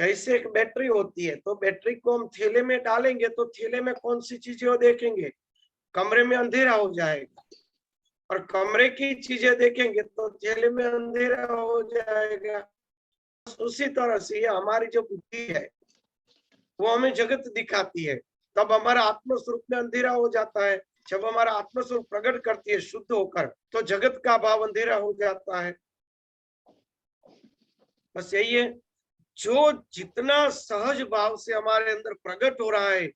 जैसे एक बैटरी होती है, तो बैटरी को हम थैले में डालेंगे तो थैले में कौन सी चीजें वो देखेंगे, कमरे में अंधेरा हो जाएगा, और कमरे की चीजें देखेंगे तो थैले में अंधेरा हो जाएगा। उसी तरह से हमारी जो बुद्धि है वो हमें जगत दिखाती है, तब हमारा आत्मस्वरूप में अंधेरा हो जाता है। जब हमारा आत्मस्वरूप प्रकट करती है शुद्ध होकर, तो जगत का भाव अंधेरा हो जाता है। बस यही है, जो जितना सहज भाव से हमारे अंदर प्रकट हो रहा है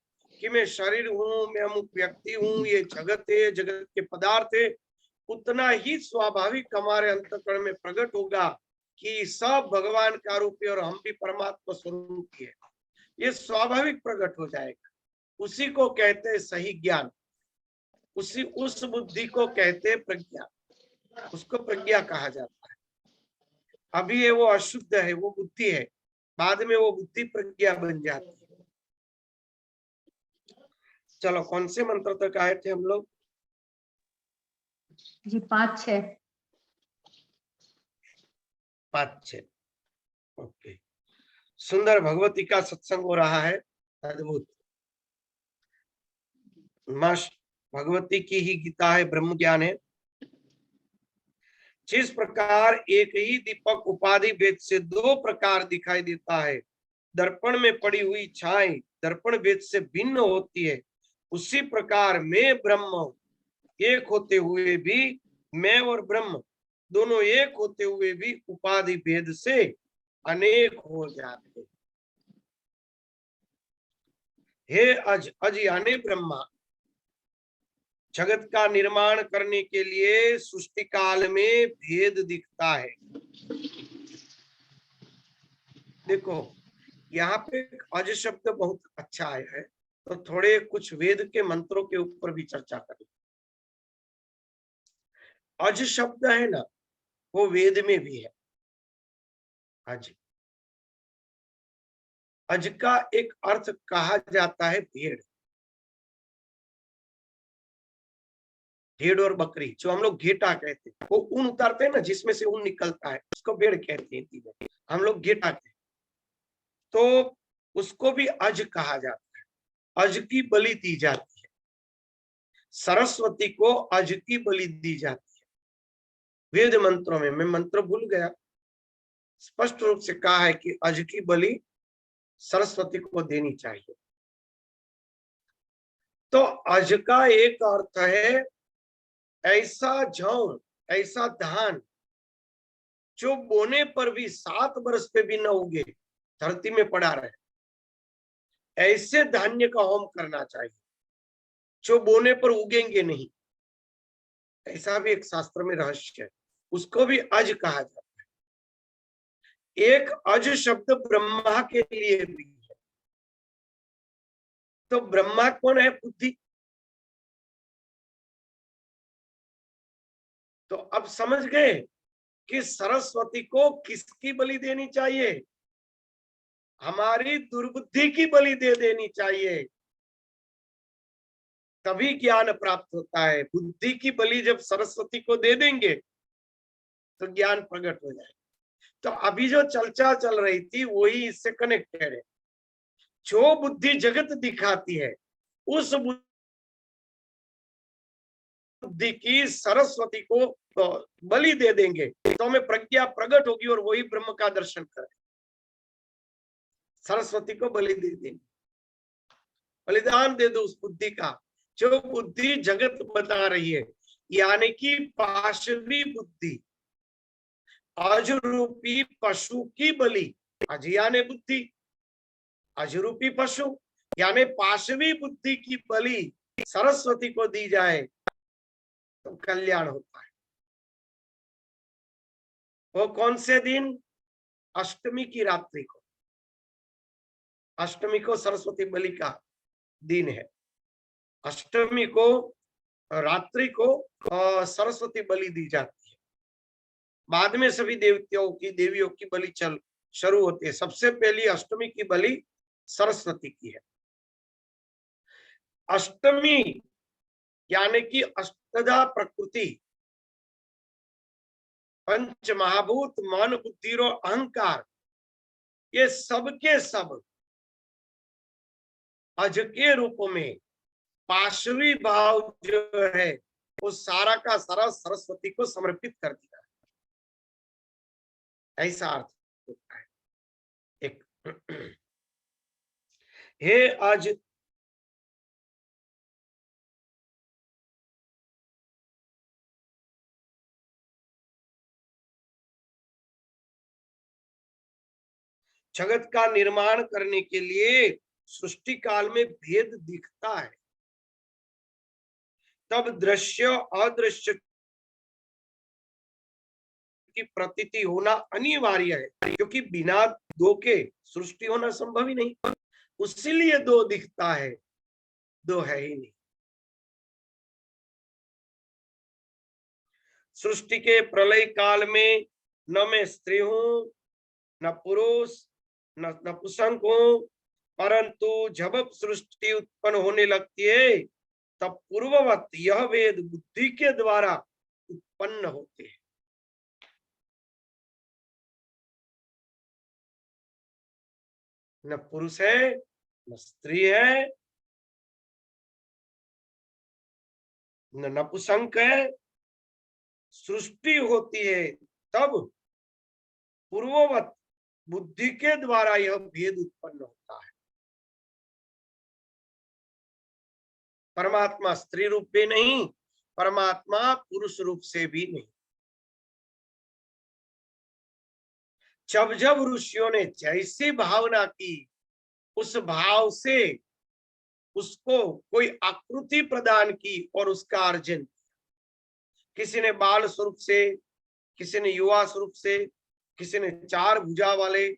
कि मैं शरीर हूं, मैं अमुक व्यक्ति हूं, ये जगत है, जगत के पदार्थ है, उतना ही स्वाभाविक हमारे अंतःकरण में प्रकट होगा कि सब भगवान का रूप है और हम भी परमात्मा स्वरूप है। ये स्वाभाविक प्रकट हो जाएगा। उसी को कहते हैं सही ज्ञान, उस बुद्धि को कहते हैं प्रज्ञा, उसको प्रज्ञा कहा जाता है। अभी ये वो अशुद्ध है, वो बुद्धि है, बाद में वो बुद्धि प्रज्ञा बन जाती है। चलो कौन से मंत्र तक आए थे हम लोग जी? 5-6। 5-6। ओके, सुंदर भगवती का सत्संग हो रहा है, अद्भुत। मां भगवती की ही गीता है, ब्रह्म ज्ञान है। जिस प्रकार एक ही दीपक उपाधि भेद से दो प्रकार दिखाई देता है, दर्पण में पड़ी हुई छाई दर्पण भेद से भिन्न होती है, उसी प्रकार मैं ब्रह्म एक होते हुए भी, मैं और ब्रह्म दोनों एक होते हुए भी उपाधि भेद से अनेक हो जाते। हे अज, अज यानी ब्रह्मा, जगत का निर्माण करने के लिए सृष्टि काल में भेद दिखता है। देखो यहाँ पे अज शब्द बहुत अच्छा आया है, तो थोड़े कुछ वेद के मंत्रों के ऊपर भी चर्चा करें। अज शब्द है ना, वो वेद में भी है। अज, अज का एक अर्थ कहा जाता है भेड़, भेड़ और बकरी, जो हम लोग घेटा कहते हैं, वो ऊन उतारते हैं ना, जिसमें से ऊन निकलता है, उसको भेड़ कहते हैं, हम लोग घेटा कहते हैं। तो उसको भी अज कहा जाता है। अज की बलि दी जाती है, सरस्वती को अज की बलि दी जाती है वेद मंत्रों में। मैं मंत्र भूल गया, स्पष्ट रूप से कहा है कि अज की बलि सरस्वती को देनी चाहिए। तो अज का एक अर्थ है ऐसा जौ, ऐसा धान जो बोने पर भी 7 वर्ष पे भी न उगे, धरती में पड़ा रहे, ऐसे धान्य का होम करना चाहिए जो बोने पर उगेंगे नहीं। ऐसा भी एक शास्त्र में रहस्य है, उसको भी अज कहा जाता है। एक अज शब्द ब्रह्मा के लिए भी है। तो ब्रह्मा कौन है? बुद्धि। तो अब समझ गए कि सरस्वती को किसकी बलि देनी चाहिए? हमारी दुर्बुद्धि की बलि दे देनी चाहिए, तभी ज्ञान प्राप्त होता है। बुद्धि की बलि जब सरस्वती को दे देंगे तो ज्ञान प्रकट हो जाएगा। तो अभी जो चर्चा चल रही थी वही इससे कनेक्टेड है। जो बुद्धि जगत दिखाती है, उस बुद्धि की सरस्वती को बलि दे देंगे तो हमें प्रज्ञा प्रकट होगी और वही ब्रह्म का दर्शन करें। सरस्वती को बलि दे देंगे, बलिदान दे दो उस बुद्धि का, जो बुद्धि जगत बता रही है, यानी कि पाशवी बुद्धि, अजरूपी पशु की बलि। अज यानी बुद्धि, अजरूपी पशु यानी पाशवी बुद्धि की बलि सरस्वती को दी जाए तो कल्याण होता है। वो कौन से दिन? अष्टमी की रात्रि को। अष्टमी को सरस्वती बलि का दिन है। अष्टमी को रात्रि को सरस्वती बलि दी जाती है। बाद में सभी देवताओं की, देवियों की बलि शुरू होती है। सबसे पहली अष्टमी की बलि सरस्वती की है। अष्टमी यानी कि अष्टधा प्रकृति, पंच महाभूत, मन, बुद्धि और अहंकार, ये सबके सब अज के रूप में पाशवी भाव जो है वो सारा का सारा सरस्वती को समर्पित कर दिया, ऐसा अर्थ होता है। एक हे आज जगत का निर्माण करने के लिए सृष्टि काल में भेद दिखता है, तब दृश्य अदृश्य की प्रतीति होना अनिवार्य है, क्योंकि बिना दो के सृष्टि होना संभव ही नहीं। उसीलिए दो दिखता है, दो है ही नहीं। सृष्टि के प्रलय काल में न मैं स्त्री हूं, न पुरुष, न नपुंसक हूं, परंतु जब सृष्टि उत्पन्न होने लगती है तब पूर्ववत यह वेद बुद्धि के द्वारा उत्पन्न होते हैं। न पुरुष है, न स्त्री है, न नपुंसक है। सृष्टि होती है तब पूर्ववत बुद्धि के द्वारा यह भेद उत्पन्न होता है। परमात्मा स्त्री रूप में नहीं, परमात्मा पुरुष रूप से भी नहीं। जब जब ऋषियों ने जैसी भावना की, उस भाव से उसको कोई आकृति प्रदान की और उसका अर्जन, किसी ने बाल स्वरूप से, किसी ने युवा स्वरूप से, किसी ने चार भुजा वाले,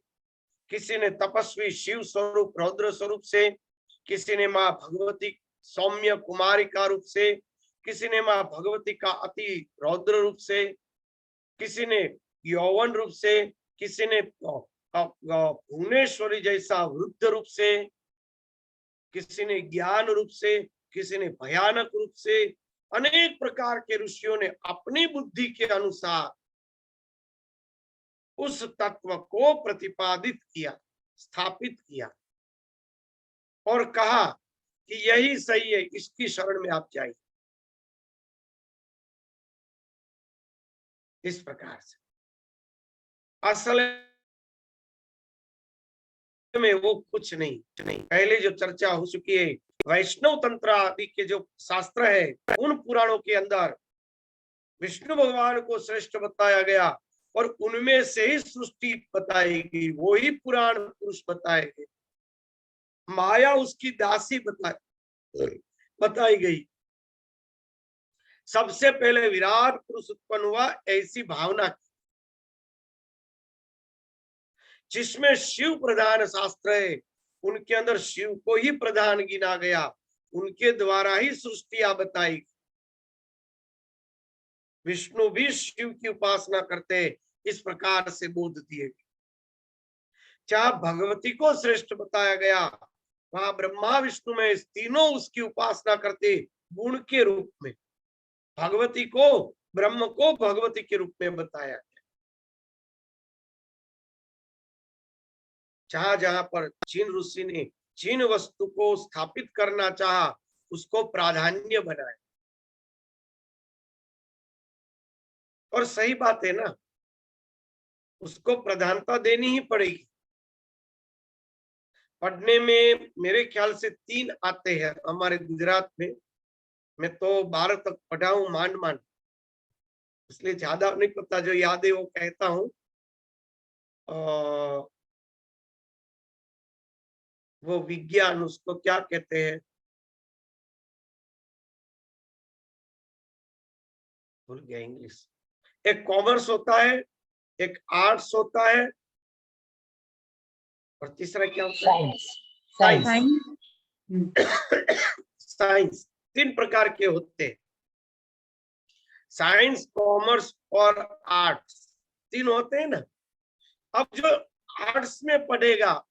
किसी ने तपस्वी शिव स्वरूप रौद्र स्वरूप से, किसी ने माँ भगवती सौम्य कुमारी का रूप से, किसी ने माँ भगवती का अति रौद्र रूप से, किसी ने यौवन रूप से, किसी ने भुवनेश्वरी जैसा वृद्ध रूप से, किसी ने ज्ञान रूप से, किसी ने भयानक रूप से। अनेक प्रकार के ऋषियों ने अपनी बुद्धि के अनुसार उस तत्व को प्रतिपादित किया, स्थापित किया और कहा कि यही सही है, इसकी शरण में आप जाइए। इस प्रकार से असल में वो कुछ नहीं, पहले जो चर्चा हो चुकी है, वैष्णव तंत्र आदि के जो शास्त्र है, उन पुराणों के अंदर विष्णु भगवान को श्रेष्ठ बताया गया और उनमें से ही सृष्टि बताई गई, वो ही पुराण पुरुष बताए गए। माया उसकी दासी बताई गई। सबसे पहले विराट पुरुष उत्पन्न हुआ, ऐसी भावना जिसमें शिव प्रधान शास्त्र है, उनके अंदर शिव को ही प्रधान गिना गया, उनके द्वारा ही सृष्टियां बताई। विष्णु भी शिव की उपासना करते, इस प्रकार से बोध दिए। जहां भगवती को श्रेष्ठ बताया गया, वहां ब्रह्मा विष्णु में तीनों उसकी उपासना करते गुण के रूप में। भगवती को, ब्रह्म को भगवती के रूप में बताया गया। जहां जहां पर जिन ऋषि ने जिन वस्तु को स्थापित करना चाहा, उसको प्राधान्य बनाया। और सही बात है ना, उसको प्रधानता देनी ही पड़ेगी। पढ़ने में मेरे ख्याल से 3 आते हैं हमारे गुजरात में। मैं तो 12 तक पढ़ा हूं, मान मान, इसलिए ज्यादा नहीं पता, जो याद है वो कहता हूं। वो विज्ञान, उसको क्या कहते हैं, भूल गया इंग्लिश। एक कॉमर्स होता है, एक आर्ट्स होता है, और तीसरा क्या होता है? साइंस। 3 प्रकार के होते हैं, साइंस, कॉमर्स और आर्ट्स, 3 होते हैं ना। अब जो आर्ट्स में पढ़ेगा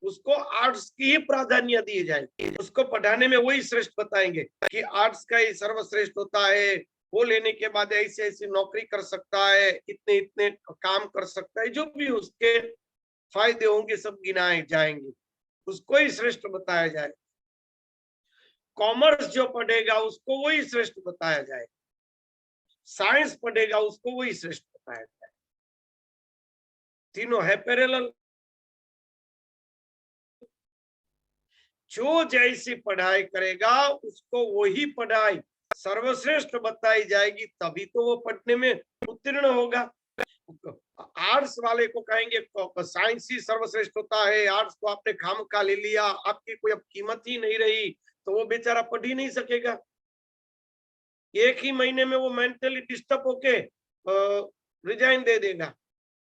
उसको आर्ट्स की ही प्राधान्य दी जाएगी, उसको पढ़ाने में वही श्रेष्ठ बताएंगे कि आर्ट्स का ही सर्वश्रेष्ठ होता है, वो लेने के बाद ऐसी ऐसी नौकरी कर सकता है, इतने इतने काम कर सकता है, जो भी उसके फायदे होंगे सब गिनाए जाएंगे, उसको ही श्रेष्ठ बताया जाए। कॉमर्स जो पढ़ेगा उसको वही श्रेष्ठ बताया जाए, साइंस पढ़ेगा उसको वही श्रेष्ठ बताया जाए। तीनों है पैरेलल। जो जैसी पढ़ाई करेगा उसको वही पढ़ाई सर्वश्रेष्ठ बताई जाएगी, तभी तो वो पढ़ने में उत्तीर्ण होगा। आर्ट्स वाले को कहेंगे साइंस ही सर्वश्रेष्ठ होता है, आर्ट्स को आपने खामखा ले लिया, आपकी कोई अब कीमत ही नहीं रही, तो वो बेचारा पढ़ ही नहीं सकेगा। एक ही महीने में वो मेंटली डिस्टर्ब होके रिजाइन दे देगा,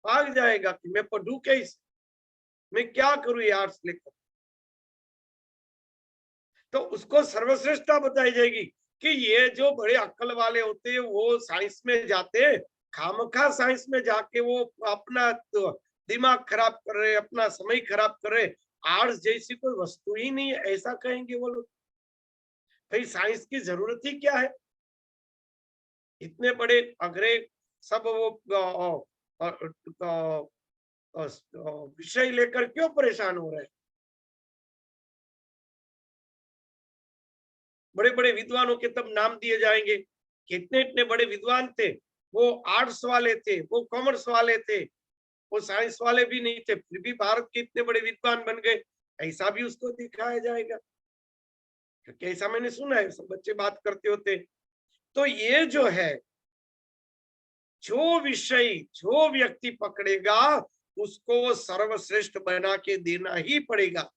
भाग जाएगा कि मैं पढ़ूं कैसे, मैं क्या करूं ये आर्ट्स लेकर। तो उसको सर्वश्रेष्ठता बताई जाएगी कि ये जो बड़े अक्ल वाले होते हैं वो साइंस में जाते हैं, खामखा साइंस में जाके वो अपना तो दिमाग खराब कर रहे, अपना समय खराब कर रहे, आर्ट्स जैसी कोई वस्तु ही नहीं है, ऐसा कहेंगे वो लोग। भाई साइंस की जरूरत ही क्या है, इतने बड़े अग्रे सब वो विषय लेकर क्यों परेशान हो रहे हैं। बड़े बड़े विद्वानों के तब नाम दिए जाएंगे कि इतने इतने बड़े विद्वान थे, वो आर्ट्स वाले थे, वो कॉमर्स वाले थे, वो साइंस वाले भी नहीं थे, फिर भी भारत के इतने बड़े विद्वान बन गए, ऐसा भी उसको दिखाया जाएगा। क्योंकि ऐसा मैंने सुना है, सब बच्चे बात करते होते। तो ये जो है, जो विषय जो व्यक्ति पकड़ेगा उसको सर्वश्रेष्ठ बना के देना ही पड़ेगा,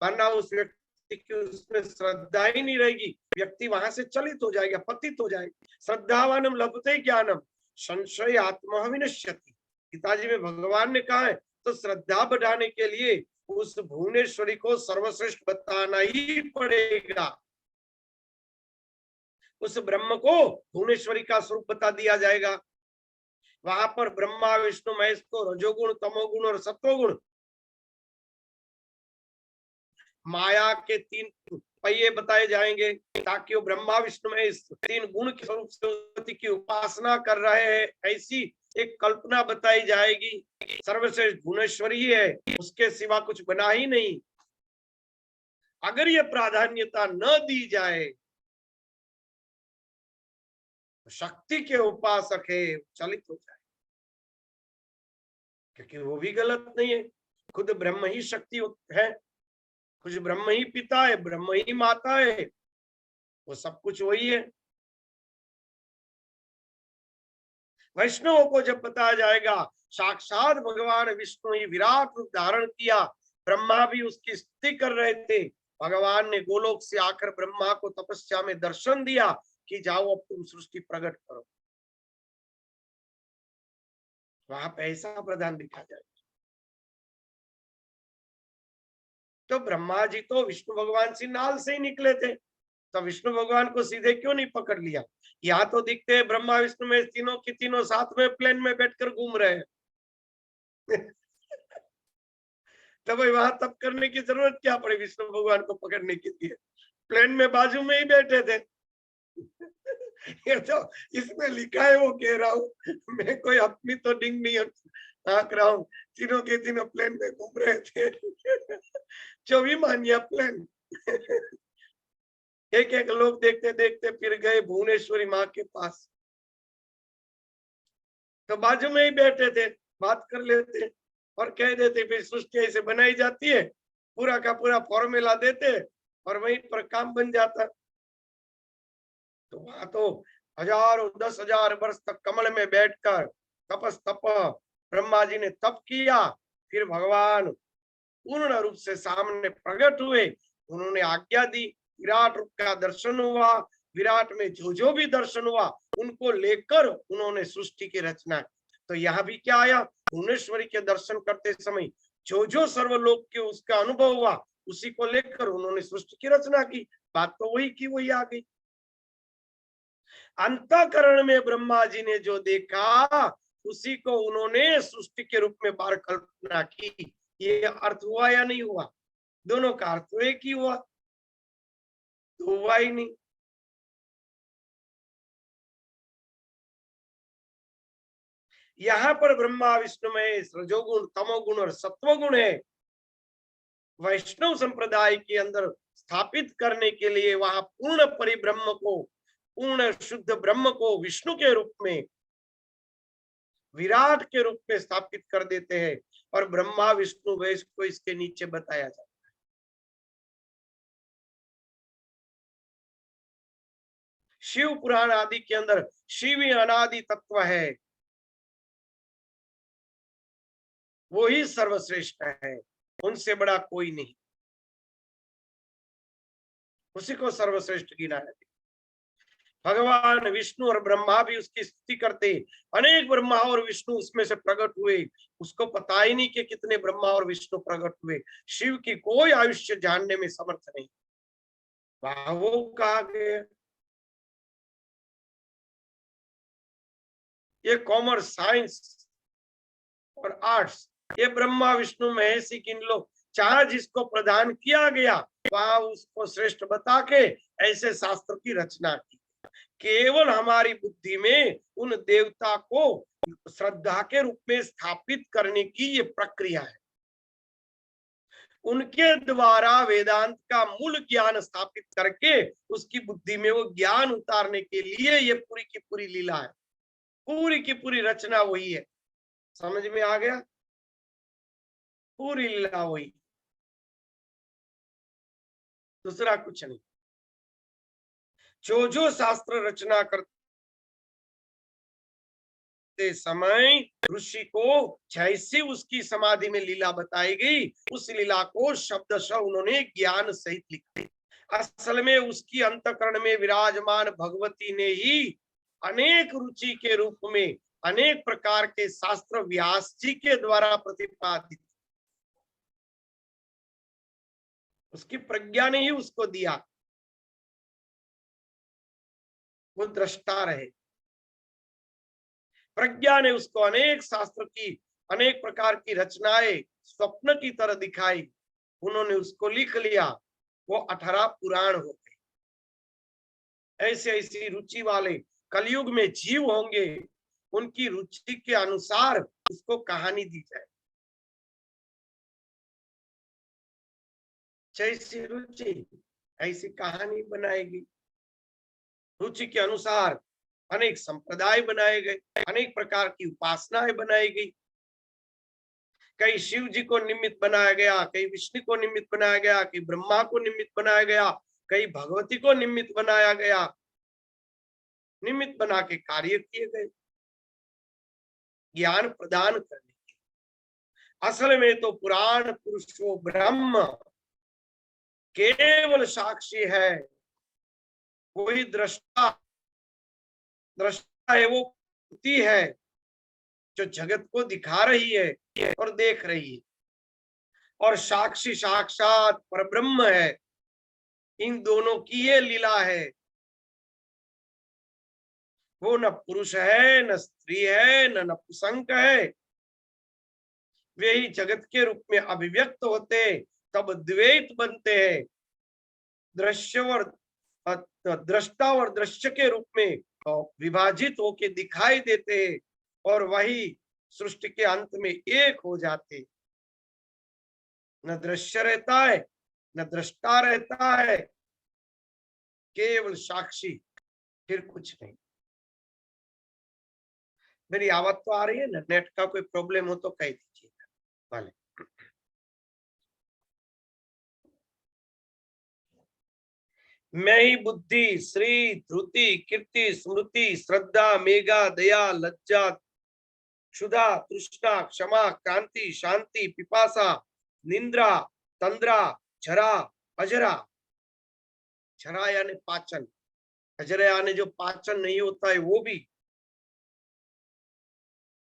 वरना उस व्यक्ति की उसमें श्रद्धा ही नहीं रहेगी, व्यक्ति वहां से चलित हो जाएगा, पतित हो जाएगा। श्रद्धावानम लभते ज्ञानम संशय आत्मा विनश्यति, पिताजी में भगवान ने कहा है। तो श्रद्धा बढ़ाने के लिए उस भुवनेश्वरी को सर्वश्रेष्ठ बताना ही पड़ेगा। उस ब्रह्म को भुवनेश्वरी का स्वरूप बता दिया जाएगा। वहां पर ब्रह्मा विष्णु महेश को रजोगुण तमोगुण और सत्वगुण, माया के 3 पहिए बताए जाएंगे, ताकि वो ब्रह्मा विष्णु महेश 3 गुण के स्वरूप से की उपासना कर रहे हैं, ऐसी एक कल्पना बताई जाएगी। सर्वश्रेष्ठ भुवनेश्वरी है, उसके सिवा कुछ बना ही नहीं। अगर ये प्राधान्यता न दी जाए, शक्ति के उपासक है चलित हो जाए, क्योंकि वो भी गलत नहीं है, खुद ब्रह्म ही शक्ति है, कुछ ब्रह्म ही पिता है, ब्रह्म ही माता है, वो सब कुछ वही है। वैष्णवों को जब बताया जाएगा साक्षात भगवान विष्णु ही विराट रूप धारण किया, ब्रह्मा भी उसकी स्तुति कर रहे थे, भगवान ने गोलोक से आकर ब्रह्मा को तपस्या में दर्शन दिया कि जाओ अब तुम सृष्टि प्रकट करो, वहां पे ऐसा प्रधान दिखा जाए। तो ब्रह्मा जी तो विष्णु भगवान से नाल से ही निकले थे, तो विष्णु भगवान को सीधे क्यों नहीं पकड़ लिया। यहाँ तो दिखते हैं ब्रह्मा विष्णु में तीनों की तीनों साथ में प्लेन में बैठकर घूम रहे हैं। तो भाई वहां तप करने की जरूरत क्या पड़ी विष्णु भगवान को पकड़ने के लिए, प्लेन में बाजू में ही बैठे थे। ये तो इसमें लिखा है, वो कह रहा हूँ, मैं कोई अपनी तो डिंग नहीं हाँक रहा हूँ, तीनों के तीनों प्लेन में घूम रहे थे। 24 मानिया प्लेन। एक एक लोग देखते देखते फिर गए भुवनेश्वरी माँ के पास, तो बाजू में ही बैठे थे, बात कर लेते और कह देते फिर सृष्टि ऐसे बनाई जाती है, पूरा का पूरा फॉर्मूला देते और वहीं पर काम बन जाता। तो वहां तो हजारों 10,000 वर्ष तक कमल में बैठकर तपस तप ब्रह्मा जी ने तप किया, फिर भगवान पूर्ण रूप से सामने प्रकट हुए, उन्होंने आज्ञा दी, विराट रूप का दर्शन हुआ, विराट में जो जो भी दर्शन हुआ उनको लेकर उन्होंने सृष्टि की रचना। तो यहाँ भी क्या आया, भुवनेश्वरी के दर्शन करते समय जो जो सर्वलोक के उसका अनुभव हुआ उसी को लेकर उन्होंने सृष्टि की रचना की, बात तो वही की वही आ गई। अंतःकरण में ब्रह्मा जी ने जो देखा उसी को उन्होंने सृष्टि के रूप में बार कल्पना की। ये अर्थ हुआ या नहीं हुआ, दोनों का अर्थ एक ही हुआ, तो हुआ ही नहीं। यहाँ पर ब्रह्मा विष्णु महेश रजोगुण तमोगुण और सत्वगुण है। वैष्णव संप्रदाय के अंदर स्थापित करने के लिए वहां पूर्ण परिब्रह्म को, पूर्ण शुद्ध ब्रह्म को विष्णु के रूप में, विराट के रूप में स्थापित कर देते हैं और ब्रह्मा विष्णु महेश को इसके नीचे बताया जाता है। शिव पुराण आदि के अंदर शिव ही अनादि तत्व है, वो ही सर्वश्रेष्ठ है, उनसे बड़ा कोई नहीं, उसी को सर्वश्रेष्ठ गिना है। भगवान विष्णु और ब्रह्मा भी उसकी स्तुति करते, अनेक ब्रह्मा और विष्णु उसमें से प्रकट हुए, उसको पता ही नहीं कि कितने ब्रह्मा और विष्णु प्रकट हुए। शिव की कोई आयुष्य जानने में समर्थ नहीं, वो कहा गया। ये कॉमर्स, साइंस और आर्ट्स, ये ब्रह्मा विष्णु महेश किन लोग, चाहे जिसको प्रदान किया गया वहां उसको श्रेष्ठ बता के ऐसे शास्त्र की रचना की। केवल हमारी बुद्धि में उन देवता को श्रद्धा के रूप में स्थापित करने की ये प्रक्रिया है। उनके द्वारा वेदांत का मूल ज्ञान स्थापित करके उसकी बुद्धि में वो ज्ञान उतारने के लिए ये पूरी की पूरी लीला है, पूरी की पूरी रचना वही है। समझ में आ गया? पूरी लीला वही, दूसरा कुछ नहीं। जो शास्त्र रचना करते समय ऋषि को जैसी उसकी समाधि में लीला बताई गई, उस लीला को शब्दशः उन्होंने ज्ञान सहित लिखा। असल में उसकी अंतःकरण में विराजमान भगवती ने ही अनेक रुचि के रूप में अनेक प्रकार के शास्त्र व्यास जी के द्वारा प्रतिपादित, उसकी प्रज्ञा ने ही उसको दिया, वो दृष्टा रहे। प्रज्ञा ने उसको अनेक शास्त्र की अनेक प्रकार की रचनाएं स्वप्न की तरह दिखाई, उन्होंने उसको लिख लिया, वो 18 पुराण हो गए। ऐसे ऐसी रुचि वाले कलयुग में जीव होंगे, उनकी रुचि के अनुसार उसको कहानी दी जाए। जैसी रुचि ऐसी कहानी बनाएगी। रुचि के अनुसार अनेक संप्रदाय बनाए गए, अनेक प्रकार की उपासनाएं बनाई गई। कई शिव जी को निमित्त बनाया गया, कई विष्णु को निमित्त बनाया गया, कई ब्रह्मा को निमित्त बनाया गया, कई भगवती को निमित्त बनाया गया। निमित्त बना के कार्य किए गए ज्ञान प्रदान करने के। असल में तो पुराण पुरुषो ब्रह्म केवल साक्षी है, कोई दृष्टा है, वो मूर्ति है जो जगत को दिखा रही है और देख रही है, और साक्षी साक्षात परब्रह्म है। इन दोनों की ये लीला है। वो न पुरुष है, न स्त्री है, न नपुंसक है, वे ही जगत के रूप में अभिव्यक्त होते, तब द्वैत बनते हैं। दृश्य और दृष्टा और दृश्य के रूप में विभाजित होके दिखाई देते हैं और वही सृष्टि के अंत में एक हो जाते। न दृश्य रहता है, न दृष्टा रहता है, केवल साक्षी, फिर कुछ नहीं। मेरी आवाज तो आ रही है ना? नेट का कोई प्रॉब्लम हो तो कह दीजिएगा। भले। मैं ही बुद्धि, श्री, धृति, कीर्ति, स्मृति, श्रद्धा, मेघा, दया, लज्जा, क्षुधा, तृष्णा, क्षमा, क्रांति, शांति, पिपासा, निंद्रा, तंद्रा, झरा, अजरा। झरा यानी पाचन, अजरा यानी जो पाचन नहीं होता है वो भी।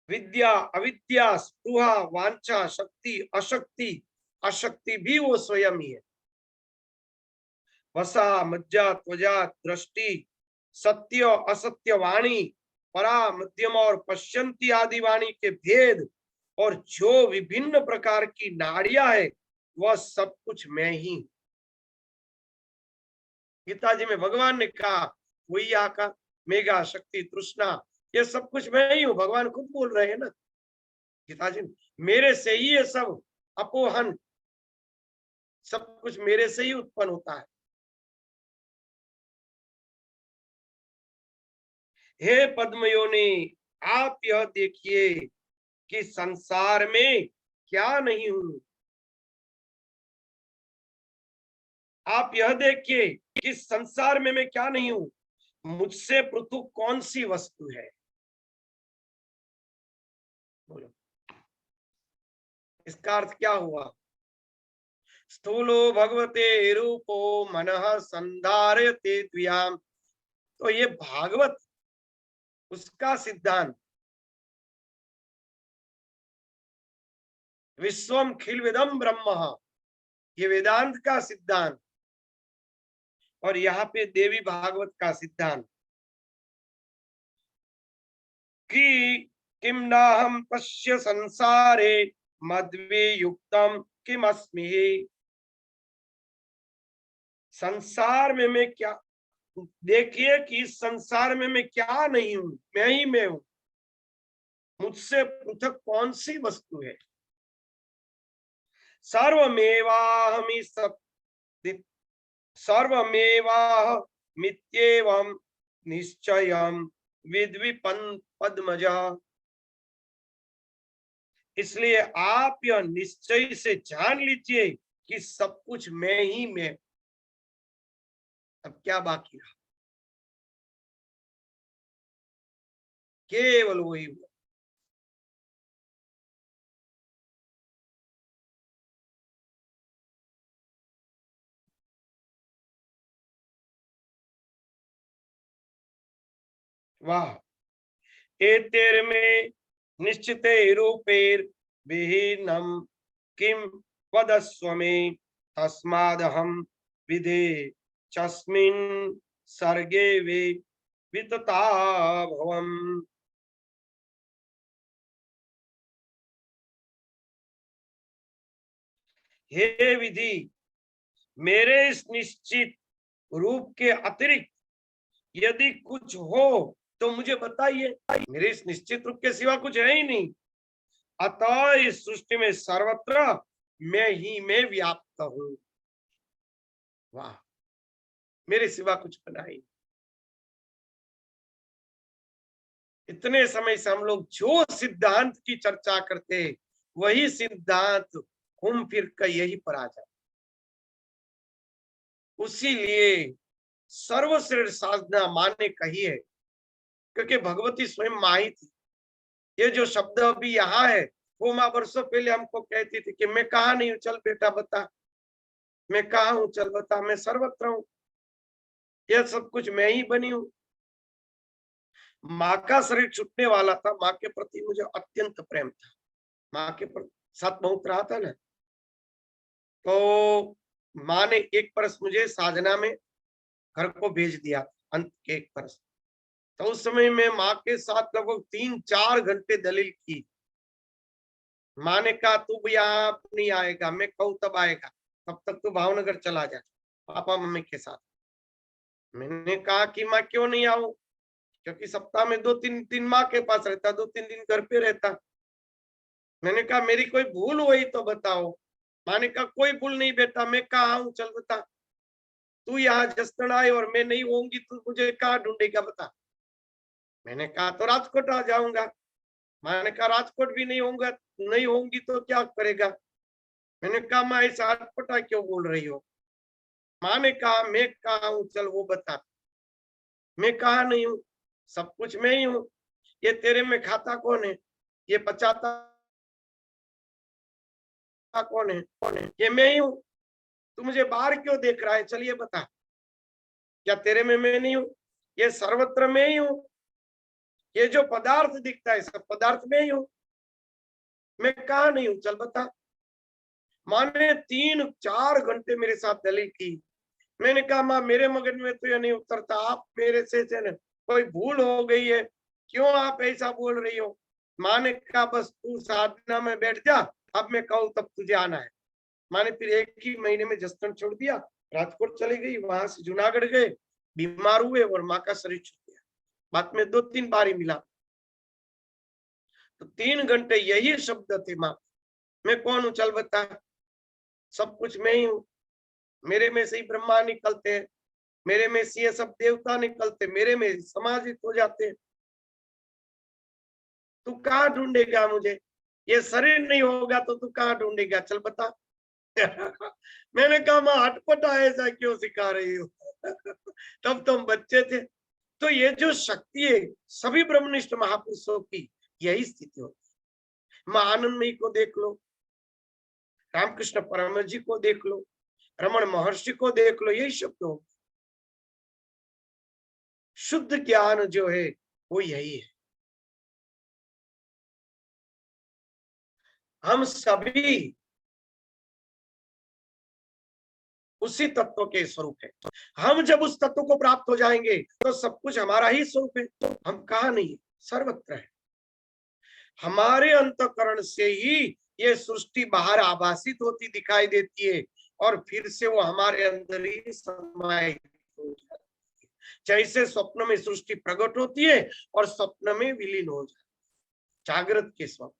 विद्या, अविद्या, स्पृहा, वांछा, शक्ति, अशक्ति, अशक्ति भी वो स्वयं ही है। वसा, मज्जा, त्वचा, दृष्टि, सत्य असत्य वाणी, परा, मध्यम और पश्यंती आदि वाणी के भेद, और जो विभिन्न प्रकार की नाड़ियां है वह सब कुछ मैं ही। गीता जी में भगवान ने कहा वही आका, मेघा, शक्ति, तृष्णा, ये सब कुछ मैं ही हूँ, भगवान खुद बोल रहे हैं ना गीता जी, मेरे से ही ये सब अपोहन, सब कुछ मेरे से ही उत्पन्न होता है। हे पद्मयोनि, आप यह देखिए कि संसार में क्या नहीं हूं। आप यह देखिए कि संसार में मैं क्या नहीं हूं, मुझसे पृथक कौन सी वस्तु है। बोलो, इसका अर्थ क्या हुआ? स्थूलो भगवते रूपो मनः संधारयते द्वियाम। तो ये भागवत, उसका सिद्धांत, विश्वम खिलविदम ब्रह्म, ये वेदांत का सिद्धांत, और यहाँ पे देवी भागवत का सिद्धांत कि किम नाहम पश्य संसारे मद्वे युक्तम किम अस्मि। संसार में मैं क्या, देखिए कि इस संसार में मैं क्या नहीं हूं, मैं ही मैं हूं, मुझसे पृथक कौन सी वस्तु है। सर्वमेवाहमि सत्य, सर्वमेवाहमित्येवं निश्चयं विद्विपन् पद्मजा। इसलिए आप यह निश्चय से जान लीजिए कि सब कुछ मैं ही मैं। अब क्या बाकी रहा? केवल वही हुआ। वाह, एतेर में निश्चिते रूपेर विहीनम किम वदस्व मे, तस्मादहम विधे चस्मिन् सर्गे वे वितता भवम। हे विधि, मेरे इस निश्चित रूप के अतिरिक्त यदि कुछ हो तो मुझे बताइए। मेरे इस निश्चित रूप के सिवा कुछ है ही नहीं, अतः इस सृष्टि में सर्वत्र मैं ही मैं व्याप्त हूं। वाह, मेरे सिवा कुछ बना ही नहीं। इतने समय से हम लोग जो सिद्धांत की चर्चा करते, वही सिद्धांत घूम फिर कर यही पर आ जाए। उसी लिए सर्वश्रेष्ठ साधना माने कही है, क्योंकि भगवती स्वयं माही थी। ये जो शब्द अभी यहाँ है, वो माँ वर्षों पहले हमको कहती थी कि मैं कहा नहीं हूँ, चल बेटा बता, मैं कहा हूँ, चल बता, मैं सर्वत्र हूँ, यह सब कुछ मैं ही बनी हूँ। माँ का शरीर छूटने वाला था, माँ के प्रति मुझे अत्यंत प्रेम था, माँ के प्रति साथ बहुत रहा था ना। तो माँ ने एक बरस मुझे साधना में घर को भेज दिया, अंत के एक बरस। तो उस समय में माँ के साथ लगभग 3-4 घंटे दलील की। माँ ने कहा तू भी यहाँ नहीं आएगा, मैं कहूँ तब आएगा, तब तक तू भावनगर चला जा पापा मम्मी के साथ। मैंने कहा कि माँ क्यों नहीं आऊं, क्योंकि सप्ताह में 2-3 दिन माँ के पास रहता, 2-3 दिन घर पे रहता। मैंने कहा मेरी कोई भूल हुई तो बताओ। माँ ने कहा कोई भूल नहीं बेटा, मैं कहा हूँ, चल बता, तू यहाँ जसदण आए और मैं नहीं होंगी तो मुझे कहाँ ढूंढेगा बता। मैंने कहा तो राजकोट आ जाऊंगा। माँ ने कहा राजकोट भी नहीं होगा, नहीं होंगी तो क्या करेगा। मैंने कहा माँ ऐसा अटपटा क्यों बोल रही हो। माँ ने कहा मैं कहा हूँ, चल वो बता। मैं कहा नहीं हूँ, सब कुछ मैं ही हूँ। ये तेरे में खाता कौन है, ये पचाता कौन है, ये मैं ही हूँ। तू मुझे बाहर क्यों देख रहा है, चलिए बता, क्या तेरे में मैं नहीं हूँ? ये सर्वत्र मैं ही हूँ। ये जो पदार्थ दिखता है सब पदार्थ में ही हूँ, मैं कहा नहीं हूँ, चल बता। माँ ने 3-4 घंटे मेरे साथ दलील की। मैंने कहा माँ मेरे मगज में तो ये नहीं उतरता, आप मेरे से कोई भूल हो गई है, क्यों आप ऐसा बोल रही हो। माँ ने कहा बस तू साधना में बैठ जा, अब मैं कहूँ तब तुझे आना है। माँ ने फिर 1 ही महीने में जसदण छोड़ दिया, राजकोट चली गई, वहां से जूनागढ़ गए, बीमार हुए और माँ का शरीर छूट गया। बाद में 2-3 बार ही मिला। तो 3 घंटे यही शब्द थे माँ, मैं कौन हूँ चल बता, सब कुछ मैं ही हूँ, मेरे में से ही ब्रह्मा निकलते हैं, मेरे में से ये सब देवता निकलते, मेरे में समाजित हो जाते हैं। तू कहाँ ढूंढेगा मुझे, ये शरीर नहीं होगा तो तू कहाँ ढूंढेगा, चल बता। मैंने कहा माँ हटपटा ऐसा क्यों सिखा रही हो। तब तो हम बच्चे थे। तो ये जो शक्ति है सभी ब्रह्मनिष्ठ महापुरुषों की यही स्थिति होती है। माँ आनंदमयी को देख लो, रामकृष्ण परमहंस जी को देख लो, रमण महर्षि को देख लो, यही शब्द हो। शुद्ध ज्ञान जो है वो यही है। हम सभी उसी तत्व के स्वरूप है। हम जब उस तत्व को प्राप्त हो जाएंगे तो सब कुछ हमारा ही स्वरूप है। हम कहा नहीं, सर्वत्र है। हमारे अंतःकरण से ही ये सृष्टि बाहर आभासित होती दिखाई देती है और फिर से वो हमारे अंदर ही समाहित हो जाती है। जैसे स्वप्न में सृष्टि प्रकट होती है और स्वप्न में विलीन हो जाती है, जागृत के स्वप्न।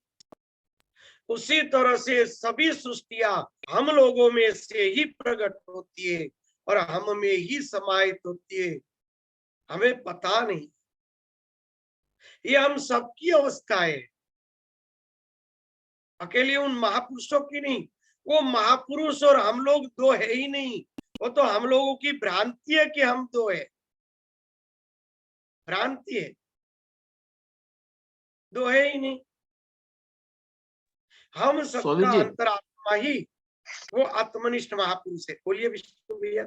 उसी तरह से सभी सृष्टियां हम लोगों में से ही प्रकट होती है और हम में ही समाहित होती है, हमें पता नहीं। ये हम सबकी अवस्था है, अकेले उन महापुरुषों की नहीं। वो महापुरुष और हम लोग दो है ही नहीं, वो तो हम लोगों की भ्रांति है कि हम दो है, भ्रांति है, दो है ही नहीं। हम स्वामी सबका जी, अंतरात्मा ही वो आत्मनिष्ठ महापुरुष है। बोलिए विष्णु भैया।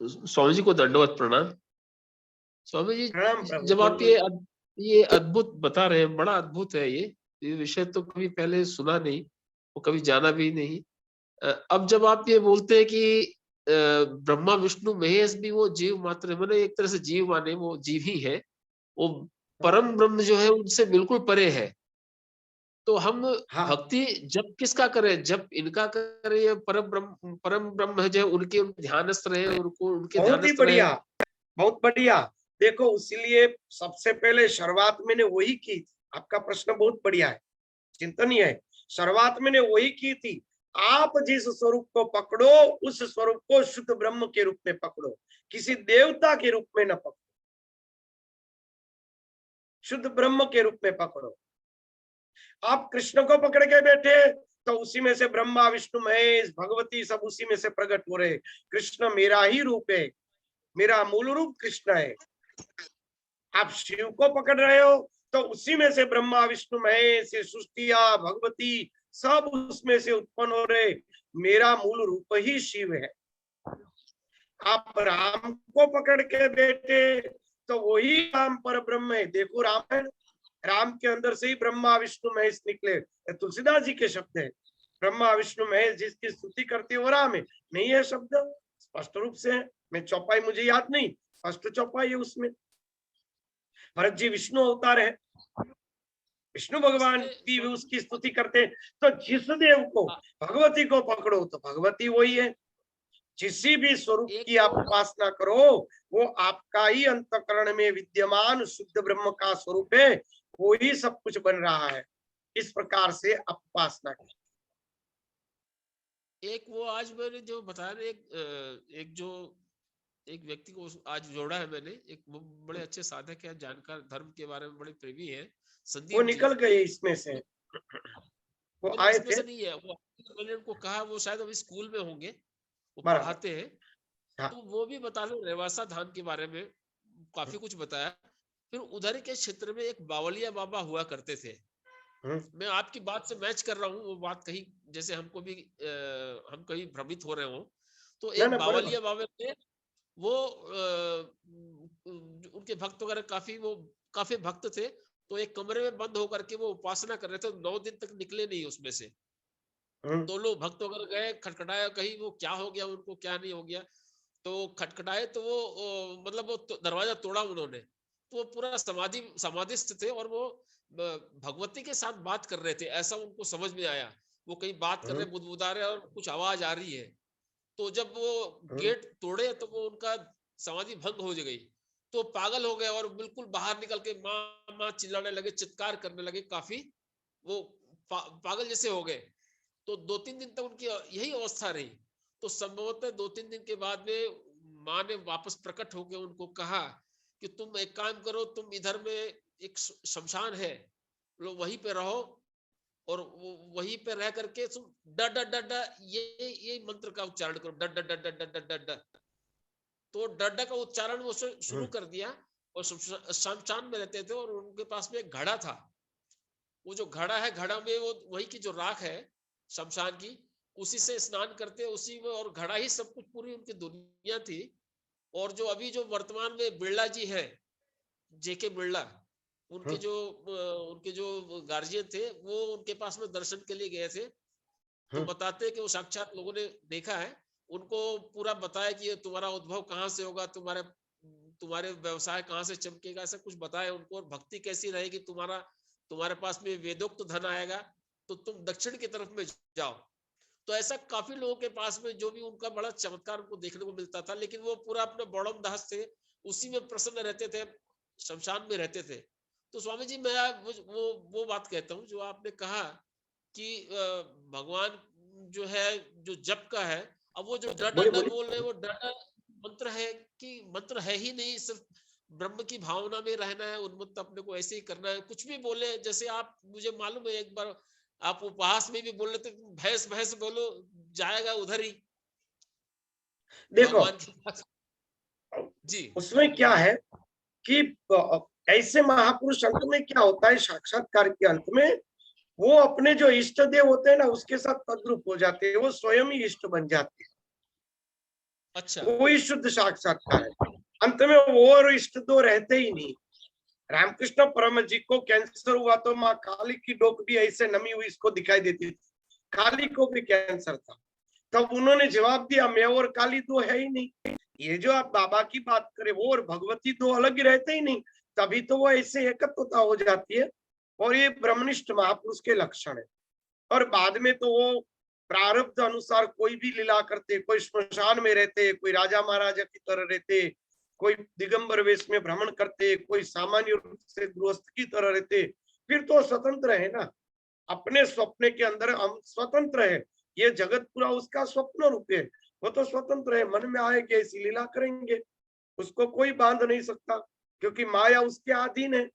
स्वामी जी को दंडवत प्रणाम। स्वामी जी, प्रणाम प्रभु, जब आप बोलिए। ये अद्भुत बता रहे हैं, बड़ा अद्भुत है ये विषय तो कभी पहले सुना नहीं, वो कभी जाना भी नहीं। अब जब आप ये बोलते हैं कि ब्रह्मा विष्णु महेश भी वो जीव मात्र, मैंने एक तरह से जीव माने, वो जीव ही है, वो परम ब्रह्म जो है उनसे बिल्कुल परे है। तो हम हाँ, भक्ति जब किसका करें, जब इनका करें या परम ब्रह्म है जो उनके ध्यानस्थ रहे, उनको उनके बहुत ही ध्यानस्थ रहे। बढ़िया, बहुत बढ़िया। देखो इसीलिए सबसे पहले शुरुआत मैंने वही की थी। आपका प्रश्न बहुत बढ़िया है, चिंतनीय है। शुरुआत मैंने वही की थी। आप जिस स्वरूप को पकड़ो उस स्वरूप को शुद्ध ब्रह्म के रूप में पकड़ो, किसी देवता के रूप में न पकड़ो, शुद्ध ब्रह्म के रूप में पकड़ो। आप कृष्ण को पकड़ के बैठे तो उसी में से ब्रह्मा विष्णु महेश भगवती सब उसी में से प्रकट हो रहे। कृष्ण मेरा ही रूप है, मेरा मूल रूप कृष्ण है। आप शिव को पकड़ रहे हो तो उसी में से ब्रह्मा विष्णु महेश सृष्टिया भगवती सब उसमें से उत्पन्न हो रहे, मेरा मूल रूप ही शिव है। आप राम को पकड़ के बैठे तो वही राम पर ब्रह्म है। देखो रामायण, राम के अंदर से ही ब्रह्मा विष्णु महेश निकले, तुलसीदास जी के शब्द है। ब्रह्मा विष्णु महेश जिसकी स्तुति करती है वो राम है, नहीं है शब्द स्पष्ट रूप से है। मैं चौपाई मुझे याद नहीं, स्पष्ट चौपाई है उसमें। भरत जी विष्णु अवतार है, विष्णु भगवान की भी उसकी स्तुति करते हैं। तो जिस देव को भगवती को पकड़ो तो भगवती वही है। किसी भी स्वरूप की आप उपासना करो वो आपका ही अंतकरण में विद्यमान शुद्ध ब्रह्म का स्वरूप है, वो ही सब कुछ बन रहा है। इस प्रकार से आप उपासना करें। एक वो आज मैंने जो बताया ना, एक जो एक व्यक्ति को आज जोड़ा है मैंने, एक वो बड़े अच्छे साधक है, जानकार, धर्म के बारे में बड़े प्रेमी है, वो संदीप जी। निकल गए इसमें से, वो नहीं, आए इसमें थे। से नहीं है वो। मैंने उनको कहा, वो शायद अभी स्कूल में होंगे, वो बराबर। पढ़ाते हैं। हाँ। तो वो भी बता रहे, रेवासा धाम के बारे में काफी कुछ बताया। फिर उधर के क्षेत्र में एक बावलिया बाबा हुआ करते थे। मैं आपकी बात से मैच कर रहा हूँ, वो बात कहीं जैसे हमको भी हम कहीं भ्रमित हो रहे हो। तो ना एक ना बराबर। बावलिया बाबा थे, वो उनके भक्त वगैरह काफी भक्त थे। तो एक कमरे में बंद होकर के वो उपासना कर रहे थे, 9 दिन तक निकले नहीं उसमें से। तो लोग भक्त वगैरह गए, खटखटाया, कहीं वो क्या हो गया उनको, क्या नहीं हो गया। तो खटखटाए तो वो मतलब वो दरवाजा तोड़ा उन्होंने। तो वो पूरा समाधिस्थ थे और वो भगवती के साथ बात कर रहे थे, ऐसा उनको समझ में आया। वो कहीं बात कर रहे, बुदबुदा रहे और कुछ आवाज आ रही है। तो जब वो गेट तोड़े तो वो उनका समाधि भंग हो गई। तो पागल हो गए और बिल्कुल बाहर निकल के माँ माँ चिल्लाने लगे, चित्कार करने लगे, काफी वो पागल जैसे हो गए। तो 2-3 दिन तक उनकी यही अवस्था रही। तो संभवतः 2-3 दिन के बाद में माँ ने वापस प्रकट होकर उनको कहा कि तुम एक काम करो, तुम इधर में एक शमशान है, लो वहीं पे रहो और वहीं पे रह करके तुम ड ड ड ड ये मंत्र का उच्चारण करो, ड ड ड ड ड ड ड ड। तो ड ड का उच्चारण वो शुरू कर दिया और शमशान में रहते थे और उनके पास में एक घड़ा था। वो जो घड़ा है, घड़ा में वो वही की जो राख है शमशान की, उसी से स्नान करते, उसी में, और घड़ा ही सब कुछ, पूरी उनकी दुनिया थी। और जो अभी जो वर्तमान में बिरला जी है, जेके बिरला, उनके जो गार्जियन थे, वो उनके पास में दर्शन के लिए गए थे। तो बताते हैं कि वो साक्षात लोगों ने देखा है, उनको पूरा बताया कि ये तुम्हारा उद्भव कहाँ से होगा, तुम्हारे तुम्हारे व्यवसाय कहाँ से चमकेगा, ऐसा कुछ बताया उनको, और भक्ति कैसी रहेगी, तुम्हारे पास में वेदोक्त धन आएगा, तो तुम दक्षिण की तरफ में जाओ। तो ऐसा काफी लोगों के पास में जो भी उनका बड़ा चमत्कार उनको देखने को मिलता था, लेकिन वो पूरा अपना बड़म दास थे, उसी में प्रसन्न रहते थे, शमशान में रहते थे। तो स्वामी जी, मैं वो बात कहता हूँ जो आपने कहा कि भगवान जो है, जो जप का है, अब वो जो डा डा बोलिए डा बोलिए। बोल रहे हैं, वो डा डा मंत्र है कि मंत्र है ही नहीं, सिर्फ ब्रह्म की भावना में रहना है, उन्मुक्त अपने को ऐसे ही करना है, कुछ भी बोले। जैसे आप, मुझे मालूम है एक बार आप उपहास में भी बोल रहे थे, भैंस भैंस बोलो, जाएगा उधर ही देखो भगवान के पास। जी उसमें क्या है कि ऐसे महापुरुष अंत में क्या होता है, साक्षात्कार के अंत में वो अपने जो इष्ट देव होते हैं ना, उसके साथ तद्रुप हो जाते हैं, वो स्वयं ही इष्ट बन जाते हैं। अच्छा। वो ही शुद्ध साक्षात्कार है। अंत में वो और इष्ट दो रहते ही नहीं। रामकृष्ण परम जी को कैंसर हुआ तो माँ काली की डोक भी ऐसे नमी हुई इसको दिखाई देती थी, काली को भी कैंसर था। तब उन्होंने जवाब दिया, मैं और काली दो है ही नहीं। ये जो आप बाबा की बात करें, वो और भगवती दो अलग ही रहते ही नहीं, तभी तो वो ऐसे एकत्वता हो जाती है। और ये ब्रह्मनिष्ठ महापुरुष के लक्षण है। और बाद में तो वो प्रारब्ध अनुसार कोई भी लीला करते, कोई श्मशान में रहते, कोई राजा महाराजा की तरह रहते, कोई दिगंबर वेश में भ्रमण करते, कोई सामान्य रूप से गृहस्थ की तरह रहते, फिर तो स्वतंत्र है ना। अपने स्वप्न के अंदर हम स्वतंत्र है, ये जगत पूरा उसका स्वप्न रूप है, वो तो स्वतंत्र है, मन में आए कि ऐसी लीला करेंगे, उसको कोई बांध नहीं सकता, क्योंकि माया उसके अधीन है,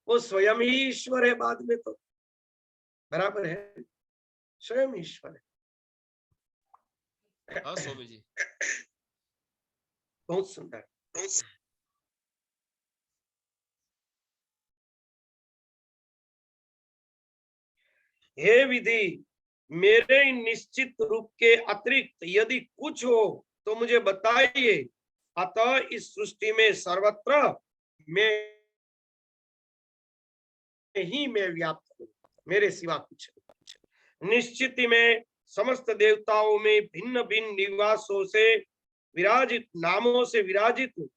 वो स्वयं ही ईश्वर है। बाद में तो बराबर है, स्वयं ईश्वर है। हाँ स्वामी जी। बहुत सुंदर। हे विधि, मेरे निश्चित रूप के अतिरिक्त यदि कुछ हो तो मुझे बताइए, अतः इस सृष्टि में सर्वत्र मैं ही मैं व्याप्त हूँ, मेरे सिवा कुछ नहीं। निश्चित में समस्त देवताओं में भिन्न भिन्न निवासों से विराजित, नामों से विराजित हूँ,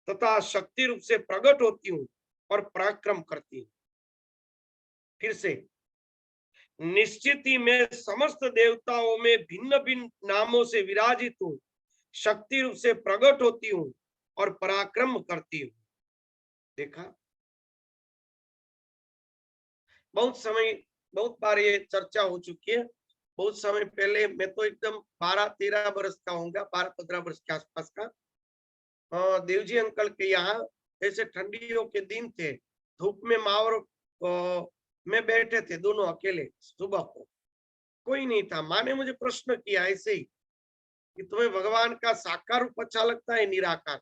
तथा शक्ति रूप से प्रकट होती हूँ और पराक्रम करती हूँ। फिर से, निश्चित ही मैं समस्त देवताओं में भिन्न भिन्न नामों से विराजित हूँ, शक्ति रूप से प्रकट होती हूँ और पराक्रम करती हूँ। देखा, बहुत बार ये चर्चा हो चुकी है। बहुत समय पहले, मैं तो एकदम 12-13 वर्ष का होऊंगा, 12-15 वर्ष के आसपास का, देवजी अंकल के यहाँ ऐसे ठंडियों के दिन थे, धूप में माँ और मैं बैठे थे दोनों अकेले। सुबह को कोई नहीं था। माँ ने मुझे प्रश्न किया ऐसे ही कि तुम्हें भगवान का साकार रूप अच्छा लगता है निराकार?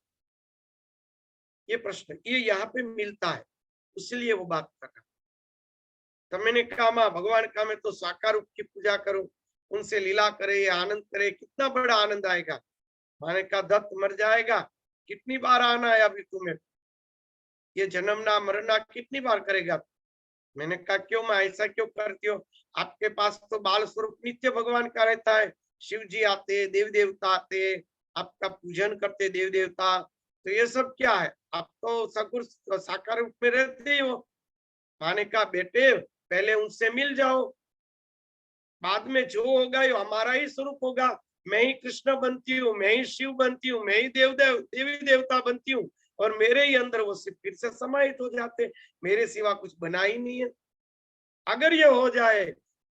ये प्रश्न ये यहाँ पे मिलता है, इसलिए वो बात कर रहा। तो मैंने कहा, माँ भगवान का मैं तो साकार रूप की पूजा करूं, उनसे लीला करे, आनंद करे, कितना बड़ा आनंद आएगा। माने कहा, दत्त मर जाएगा, कितनी बार आना है अभी तुम्हें, ये जन्मना मरना कितनी बार करेगा। मैंने कहा, क्यों माँ ऐसा क्यों करती हो, आपके पास तो बाल स्वरूप नित्य भगवान का रहता है, शिव जी आते, देव देवता आते, आपका पूजन करते देव देवता, तो ये सब क्या है, आप तो सगुर साकार रूप में रहते ही हो। माने कहा, बेटे पहले उनसे मिल जाओ, बाद में जो होगा ये हमारा ही स्वरूप होगा, मैं ही कृष्ण बनती हूँ, मैं ही शिव बनती हूँ, मैं ही देवी देवता बनती हूँ, और मेरे ही अंदर वो फिर से समाहित हो जाते, मेरे सिवा कुछ बना ही नहीं है। अगर ये हो जाए,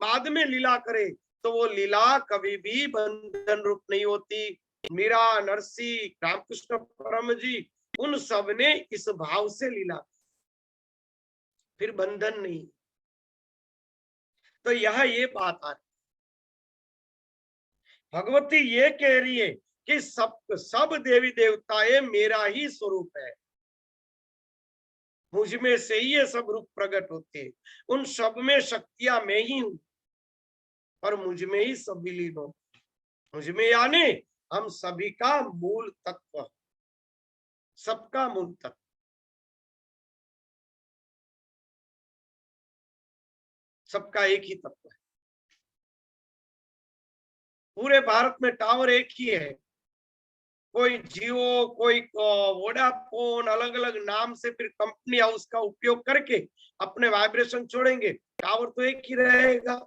बाद में लीला करे, तो वो लीला कभी भी बंधन रूप नहीं होती। मीरा, नरसी, रामकृष्ण परम जी, उन सब ने इस भाव से लीला, फिर बंधन नहीं। तो यह ये बात आ रही, भगवती ये कह रही है कि सब देवी देवताएं मेरा ही स्वरूप है, मुझ में से ही ये सब रूप प्रकट होते हैं, उन सब में शक्तियां मैं ही हूं, और मुझ में ही सब विलीन हो, मुझ में यानी हम सभी का मूल तत्व, सबका मूल तत्व। सबका एक ही तत्व है। पूरे भारत में टावर एक ही है, कोई जियो, कोई वोडाफोन, अलग अलग नाम से फिर कंपनी उसका उपयोग करके अपने वाइब्रेशन छोड़ेंगे, टावर तो एक ही रहेगा।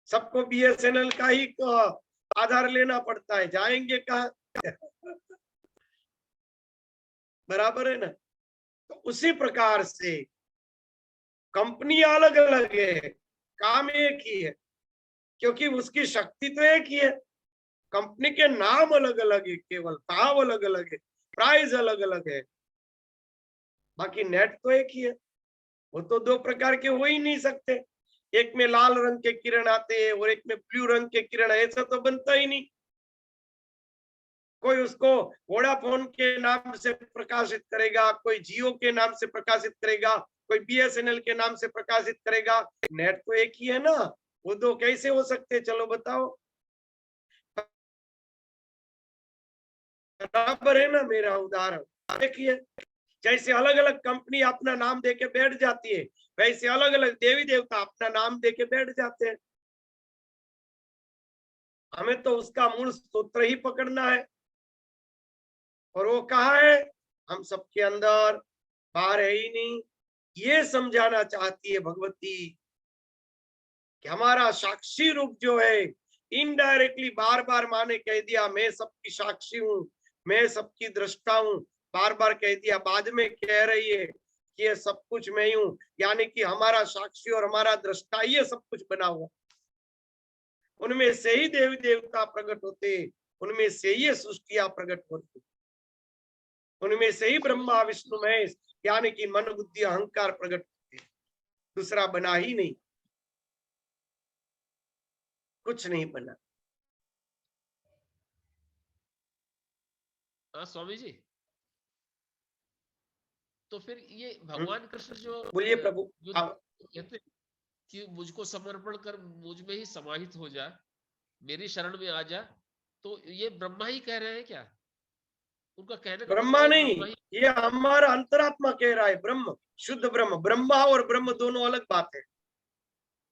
सबको बीएसएनएल का ही आधार लेना पड़ता है, जाएंगे कहाँ? बराबर है ना? तो उसी प्रकार से कंपनी अलग अलग है, काम एक ही है, क्योंकि उसकी शक्ति तो एक ही है। कंपनी के नाम अलग अलग है, केवल भाव अलग अलग है, प्राइस अलग अलग है, बाकी नेट तो एक ही है। वो तो दो प्रकार के हो ही नहीं सकते, एक में लाल रंग के किरण आते हैं और एक में ब्लू रंग के किरण, ऐसा तो बनता ही नहीं। कोई उसको वोडाफोन के नाम से प्रकाशित करेगा, कोई जियो के नाम से प्रकाशित करेगा, कोई बीएसएनएल के नाम से प्रकाशित करेगा, नेट तो एक ही है ना, वो दो कैसे हो सकते? चलो बताओ। बराबर है ना मेरा उदाहरण? देखिए, जैसे अलग अलग कंपनी अपना नाम देके बैठ जाती है, वैसे अलग अलग देवी देवता अपना नाम देके बैठ जाते हैं। हमें तो उसका मूल सूत्र ही पकड़ना है, और वो कहाँ है? हम सबके अंदर, बाहर है ही नहीं। ये समझाना चाहती है भगवती कि हमारा साक्षी रूप जो है, इनडायरेक्टली बार बार माँ ने कह दिया मैं सबकी साक्षी हूँ, मैं सबकी दृष्टा हूँ, बार बार कह दिया, बाद में कह रही है कि ये सब कुछ मैं ही हूँ, यानी कि हमारा साक्षी और हमारा दृष्टा ये सब कुछ बना हुआ, उनमें से ही देवी देवता प्रकट होते, उनमें से ही सृष्टियां प्रकट होती, उनमें से ही ब्रह्मा विष्णु महेश यानी कि मन बुद्धि अहंकार प्रकट होते, दूसरा बना ही नहीं, कुछ नहीं बना। हाँ स्वामी जी, तो फिर ये भगवान कृष्ण जो बोलिए प्रभु। जो हाँ। कहते कि मुझको समर्पण कर मुझ में ही समाहित हो जा, मेरी शरण में आ जा, तो ये ब्रह्मा ही कह रहे हैं क्या? उनका कहने का मतलब ब्रह्मा ये नहीं, ब्रह्मा ही? ये हमारा अंतरात्मा कह रहा है, ब्रह्म, शुद्ध ब्रह्म। ब्रह्मा और ब्रह्म दोनों अलग बात है।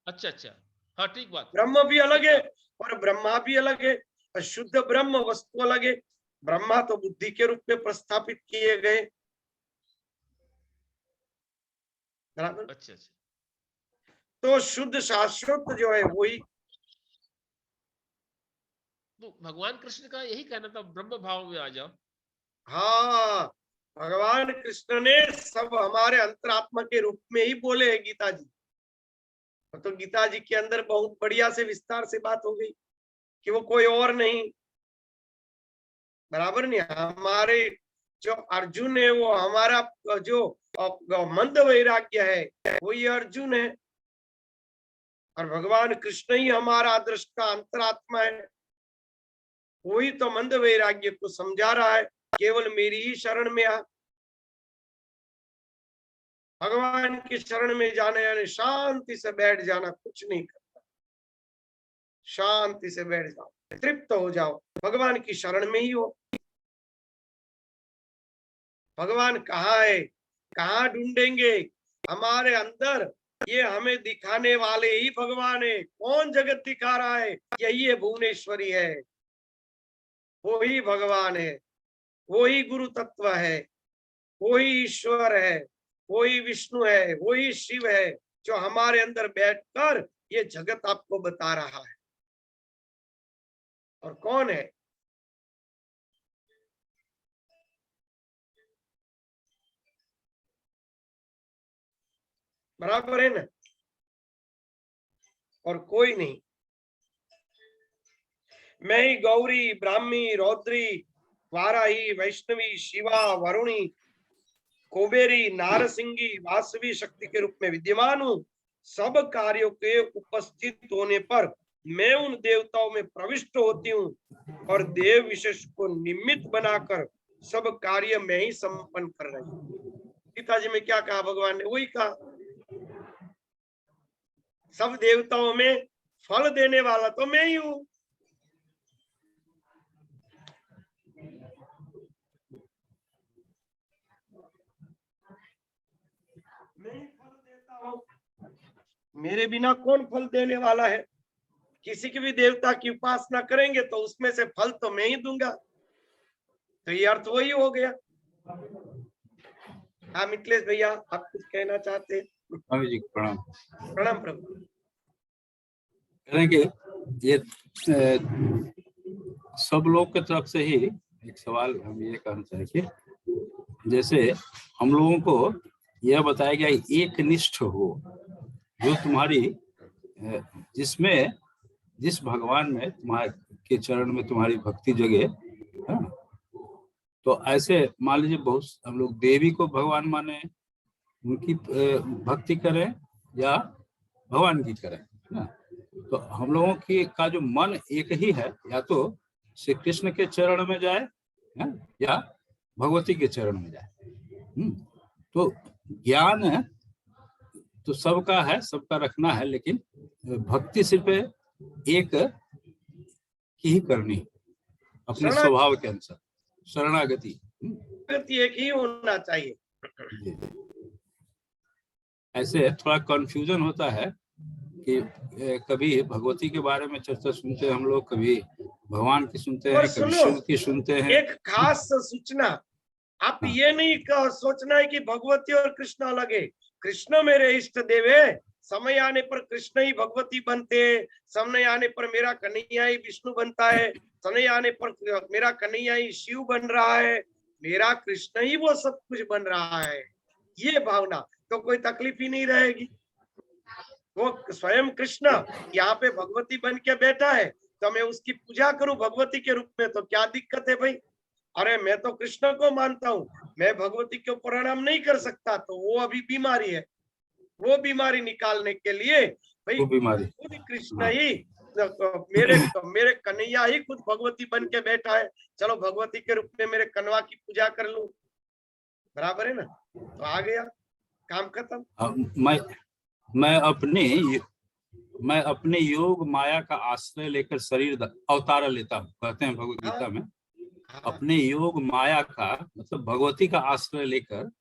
अच्छा अच्छा, हाँ ठीक बात, ब्रह्म भी अलग ठीक है बात। और ब्रह्मा भी अलग है, और शुद्ध ब्रह्म वस्तु अलग है। ब्रह्मा तो बुद्धि के रूप में प्रस्थापित किए गए, बराबर। अच्छा अच्छा, तो शुद्ध शाश्वत जो है वही। तो भगवान कृष्ण का यही कहना था, ब्रह्म भाव में आ जाओ। हाँ, भगवान कृष्ण ने सब हमारे अंतरात्मा के रूप में ही बोले हैं गीता जी। तो गीता जी के अंदर बहुत बढ़िया से विस्तार से बात हो गई कि वो कोई और नहीं, बराबर नहीं, हमारे जो अर्जुन है वो हमारा जो मंद वैराग्य है वो ये अर्जुन है, और भगवान कृष्ण ही हमारा दृष्टा अंतरात्मा है, वही तो मंद वैराग्य को समझा रहा है, केवल मेरी ही शरण में आ। भगवान की शरण में जाने यानी शांति से बैठ जाना, कुछ नहीं करना, शांति से बैठ जाओ, तृप्त हो जाओ, भगवान की शरण में ही हो। भगवान कहाँ है, कहाँ ढूंढेंगे? हमारे अंदर, ये हमें दिखाने वाले ही भगवान है। कौन जगत दिखा रहा है? यही है, भुवनेश्वरी है, वो ही भगवान है, वो ही गुरु तत्व है, वो ही ईश्वर है, वो ही विष्णु है, वो ही शिव है, जो हमारे अंदर बैठकर ये जगत आपको बता रहा है। और कौन है? बराबर है ना? और कोई नहीं। मैं ही गौरी, ब्राह्मी, रौद्री, वाराही, वैष्णवी, शिवा, वरुणी, कुबेरी, नारसिंगी, वासवी शक्ति के रूप में विद्यमान हूं। सब कार्यों के उपस्थित होने पर मैं उन देवताओं में प्रविष्ट होती हूँ और देव विशेष को निमित्त बनाकर सब कार्य में ही संपन्न कर रही हूँ। पिताजी में क्या कहा भगवान ने? वही कहा, सब देवताओं में फल देने वाला तो मैं ही हूं। मैं ही फल देता हूं, मेरे बिना कौन फल देने वाला है? किसी की भी देवता की उपासना करेंगे तो उसमें से फल तो मैं ही दूंगा। तो ये अर्थ वही हो गया। हाँ मिथिलेश भैया, आप कुछ कहना चाहते हैं? स्वामी जी प्रणाम। प्रणाम प्रभु। कह रहे कि ये सब लोग की तरफ से ही एक सवाल हम ये कहना चाहें कि जैसे हम लोगों को यह बताया गया एक निष्ठ हो, जो तुम्हारी जिसमें जिस भगवान में तुम्हारे के चरण में तुम्हारी भक्ति जगे, है? तो ऐसे मान लीजिए बहुत हम लोग देवी को भगवान माने, उनकी भक्ति करें या भगवान की करें ना, तो हम लोगों की का जो मन एक ही है, या तो श्री कृष्ण के चरण में जाए या भगवती के चरण में जाए। तो ज्ञान तो सबका है, सबका रखना है, लेकिन भक्ति सिर्फ एक की ही करनी अपने स्वभाव के अनुसार, शरणागति एक ही होना चाहिए। ऐसे थोड़ा कंफ्यूजन होता है कि कभी भगवती के बारे में चर्चा सुनते हैं हम लोग, कभी भगवान की सुनते हैं, कभी शिव की सुनते हैं। एक खास सूचना, आप ये नहीं सोचना है कि भगवती और कृष्ण अलग है। कृष्ण मेरे इष्ट देव है, समय आने पर कृष्ण ही भगवती बनते हैं, समय आने पर मेरा कन्हैया ही विष्णु बनता है, समय आने पर मेरा कन्हैया ही शिव बन रहा है, मेरा कृष्ण ही वो सब कुछ बन रहा है। ये भावना तो कोई तकलीफ ही नहीं रहेगी। वो स्वयं कृष्ण यहाँ पे भगवती बन के बैठा है तो मैं उसकी पूजा करूं भगवती के रूप में, तो क्या दिक्कत है भाई? अरे मैं तो कृष्ण को मानता हूँ, मैं भगवती को प्रणाम नहीं कर सकता, तो वो अभी बीमारी है। वो बीमारी निकालने के लिए भाई खुद कृष्ण ही मेरे कन्हैया ही खुद भगवती बन के बैठा है, चलो भगवती के रूप में मेरे कन्वा की पूजा कर लूं। बराबर है ना? तो आ गया, काम खत्म। मैं अपने योग माया का आश्रय लेकर शरीर अवतार लेता हूँ, कहते हैं भगवत गीता में। अपने योग माया का मतलब भगवती का आश्रय लेकर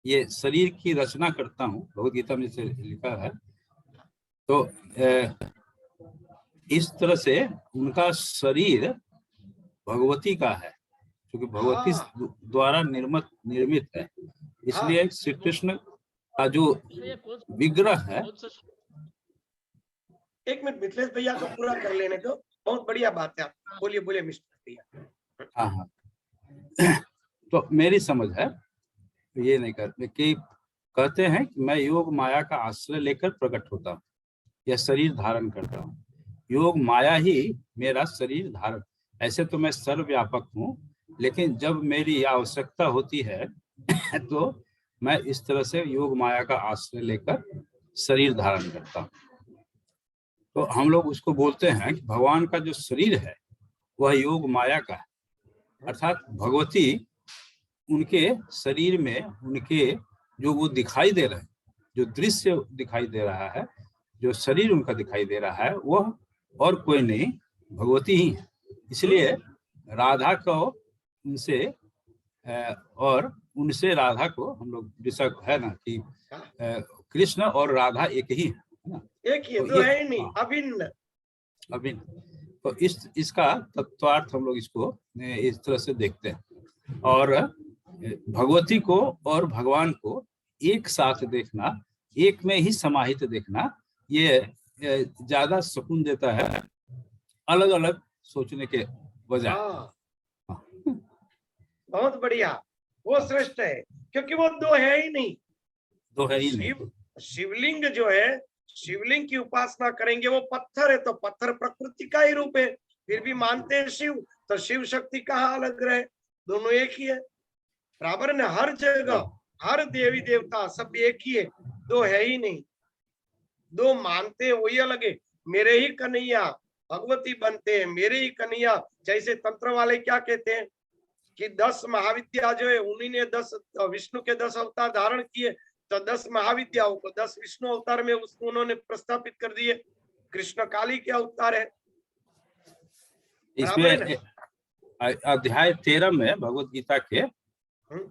ये शरीर की रचना करता हूँ, भगवत गीता में से लिखा है। तो इस तरह से उनका शरीर भगवती का है, क्योंकि भगवती द्वारा निर्मित है, इसलिए श्री कृष्ण का जो विग्रह है। एक मिनट मिथिलेश भैया को पूरा कर लेने दो, बहुत बढ़िया बात है। बोलिए बोलिए मिस्टर भैया। हाँ तो मेरी समझ है, ये नहीं करते कि कहते हैं कि मैं योग माया का आश्रय लेकर प्रकट होता हूँ या शरीर धारण करता हूँ। योग माया ही मेरा शरीर धारण, ऐसे तो मैं सर्वव्यापक हूँ, लेकिन जब मेरी आवश्यकता होती है तो मैं इस तरह से योग माया का आश्रय लेकर शरीर धारण करता हूँ। तो हम लोग उसको बोलते हैं कि भगवान का जो शरीर है वह योग माया का है, अर्थात भगवती उनके शरीर में, उनके जो वो दिखाई दे रहे हैं, जो दृश्य दिखाई दे रहा है, जो शरीर उनका दिखाई दे रहा है, वह और कोई नहीं भगवती ही है। इसलिए राधा को उनसे और उनसे राधा को हम लोग जैसा है ना कि कृष्ण और राधा एक ही है ना, एक ही तो है नहीं, अभिन्न। तो इसका तत्वार्थ हम लोग इसको इस तरह से देखते हैं। और भगवती को और भगवान को एक साथ देखना, एक में ही समाहित देखना, ये ज्यादा सुकून देता है अलग अलग सोचने के बजाय। बहुत बढ़िया, वो श्रेष्ठ है, क्योंकि वो दो है ही नहीं। दो है ही नहीं। शिवलिंग जो है, शिवलिंग की उपासना करेंगे, वो पत्थर है तो पत्थर प्रकृति का ही रूप है, फिर भी मानते हैं शिव, तो शिव शक्ति कहाँ अलग रहे, दोनों एक ही है, बराबर ने। हर जगह हर देवी देवता सब एक ही है, दो है ही नहीं। दो मानते हैं वही अलग है, मेरे ही कन्हैया भगवती बनते हैं, मेरे ही कन्हैया। जैसे तंत्र वाले क्या कहते हैं कि 10 महाविद्या जो है, उन्हीं ने 10 विष्णु के 10 अवतार धारण किए, तो 10 महाविद्याओं को 10 विष्णु अवतार में उसको उन्होंने प्रस्थापित कर दिए। कृष्ण काली के अवतार है। इसमें अध्याय 13 में भगवत गीता के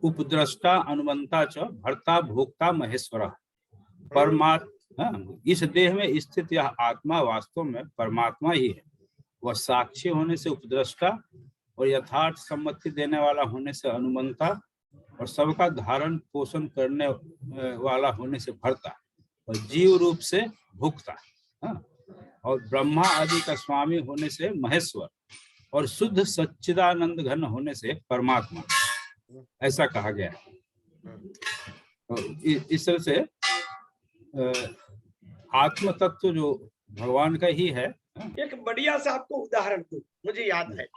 उपद्रष्टा अनुमंता च भर्ता भोक्ता महेश्वर परमात्मा, इस देह में स्थित यह आत्मा वास्तव में परमात्मा ही है। वह साक्षी होने से उपद्रष्टा और यथार्थ सम्मति देने वाला होने से अनुमंता और सबका धारण पोषण करने वाला होने से भर्ता और जीव रूप से भुक्ता और ब्रह्मा आदि का स्वामी होने से महेश्वर और शुद्ध सच्चिदानंद घन होने से परमात्मा, ऐसा कहा गया है। तो इस तरह से आत्म तत्व जो भगवान का ही है। एक बढ़िया सा आपको उदाहरण दूं, मुझे याद है,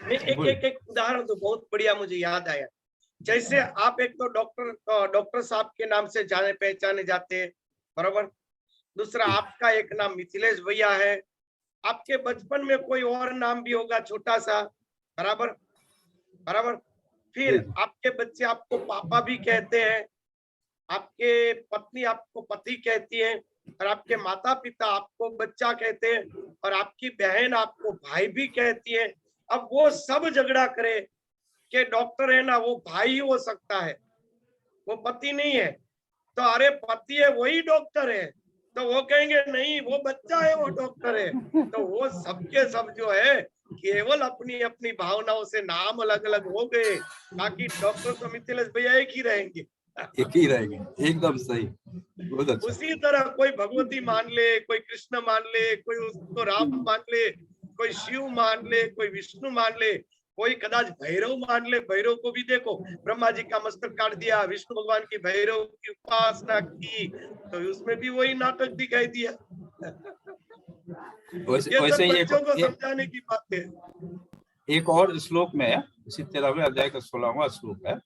मैं एक उदाहरण तो बहुत बढ़िया मुझे याद आया। जैसे आप एक तो डॉक्टर साहब के नाम से जाने पहचाने जाते हैं, बराबर। दूसरा आपका एक नाम मिथिलेश भैया है, आपके बचपन में कोई और नाम भी होगा छोटा सा, बराबर बराबर। फिर आपके बच्चे आपको पापा भी कहते हैं, आपके पत्नी आपको पति कहती है, और आपके माता पिता आपको बच्चा कहते हैं, और आपकी बहन आपको भाई भी कहती है। अब वो सब झगड़ा करे कि डॉक्टर है ना, वो भाई ही हो सकता है, वो पति नहीं है। तो अरे पति है वही डॉक्टर है, तो वो कहेंगे नहीं वो बच्चा है वो डॉक्टर है। तो वो सबके सब जो है केवल अपनी अपनी भावनाओं से नाम अलग अलग हो गए, बाकी डॉक्टर तो मिथिलेश भैया एक ही रहेंगे। एक ही रहेंगे, एकदम सही, बहुत अच्छा। उसी तरह कोई भगवती मान ले, कोई कृष्ण मान ले, कोई उसको राम मान ले, कोई शिव मान ले, कोई विष्णु मान ले, कोई कदाच भैरव मान ले। भैरव को भी देखो, ब्रह्मा जी का मस्तक काट दिया, विष्णु भगवान की भैरव की उपासना की, तो उसमें भी वही नाटक दिखाई दिया। वैसे बच्चों को समझाने की बात है। एक और श्लोक में, इसी 13वें अध्याय का 16वां श्लोक है,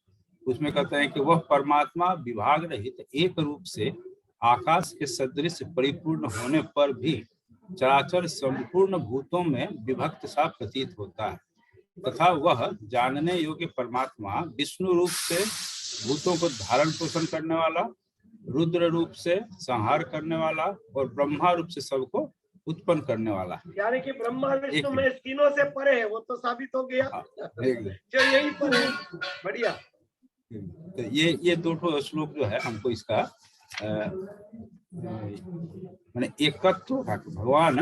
उसमें कहते हैं कि वह परमात्मा विभाग रहित एक रूप से आकाश के सदृश परिपूर्ण होने पर भी चराचर संपूर्ण भूतों में विभक्त सा प्रतीत होता है, तथा वह जानने योग्य परमात्मा विष्णु रूप से भूतों को धारण पोषण करने वाला, रुद्र रूप से संहार करने वाला और ब्रह्मा रूप से सबको उत्पन्न करने वाला। यानी कि ब्रह्मा विष्णु में तीनों से परे है, वो तो साबित हो गया। जो यही पर है, बढ़िया। तो ये दो श्लोक जो है हमको इसका माने एकत्व का, भगवान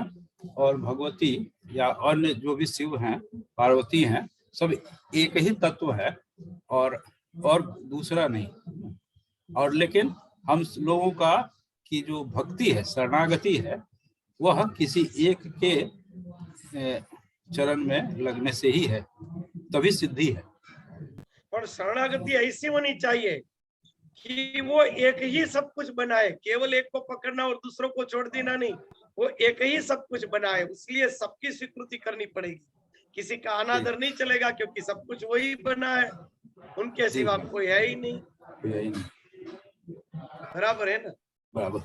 और भगवती या अन्य जो भी शिव हैं, पार्वती हैं, सब एक ही तत्व है और दूसरा नहीं। और लेकिन हम लोगों का की जो भक्ति है, शरणागति है, वह किसी एक के चरण में लगने से ही है, तभी सिद्धि है। और शरणागति ऐसी होनी चाहिए कि वो एक ही सब कुछ बनाए, केवल एक को पकड़ना और दूसरों को छोड़ देना नहीं, वो एक ही सब कुछ बनाए। इसलिए सबकी स्वीकृति करनी पड़ेगी, किसी का अनादर नहीं चलेगा, क्योंकि सब कुछ वही बना है, उनके सिवा कोई है ही नहीं। बराबर है ना? बराबर।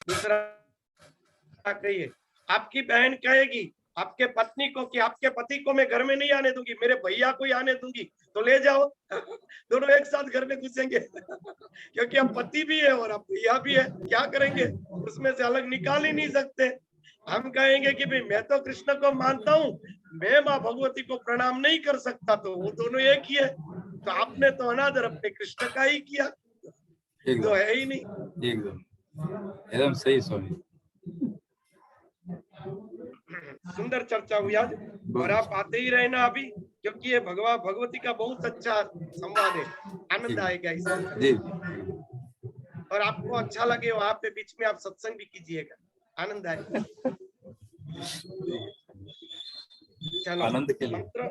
दूसरा कहिए, आपकी बहन कहेगी आपके पत्नी को कि आपके पति को मैं घर में नहीं आने दूंगी, मेरे भैया को ही आने दूंगी, तो ले जाओ। दोनों एक साथ घर में घुसेंगे, क्योंकि अब पति भी है और अब भैया भी है, क्या करेंगे, उसमें से अलग निकाल ही नहीं सकते। हम कहेंगे कि भाई मैं तो कृष्ण को मानता हूँ, मैं माँ भगवती को प्रणाम नहीं कर सकता, तो वो दोनों एक ही है। तो आपने तो अनादर अपने कृष्ण का ही किया, तो है ही नहीं। एकदम सही स्वामी, सुंदर चर्चा हुई आज, और आप आते ही रहना अभी, क्योंकि ये भगवती का बहुत अच्छा संवाद है, आनंद आएगा इसमें। और आपको अच्छा लगे वहां पे बीच में आप सत्संग भी कीजिएगा, आनंद आएगा। चलो आनंद के लिए मंत्र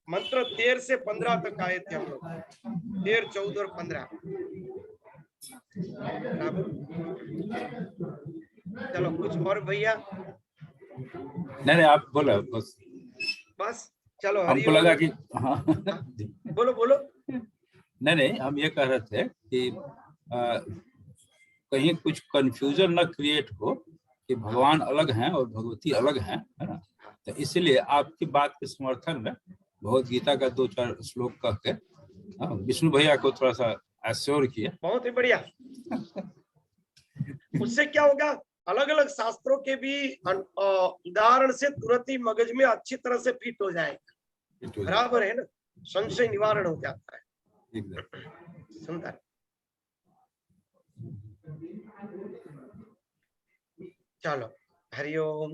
मंत्र 13 से 15 तक आए थे हम लोग, 13, 14 और 15 बराबर। चलो कुछ और भैया? नहीं आप बोलो बस। बस चलो हमको हरिओम। लगा कि हाँ बोलो बोलो। नहीं हम ये कह रहे थे कि कहीं कुछ कंफ्यूजन न क्रिएट हो कि भगवान अलग हैं और भगवती अलग हैं, है ना। तो इसलिए आपकी बात के समर्थन में भगवद गीता का 2-4 श्लोक कह के विष्णु भैया को थोड़ा सा एश्योर किया। बहुत ही बढ़िया। उससे क्या होगा, अलग अलग शास्त्रों के भी उदाहरण से तुरंत ही मगज में अच्छी तरह से फिट हो जाएगा, बराबर है ना, संशय निवारण हो जाता है। सुंदर। चलो हरिओम।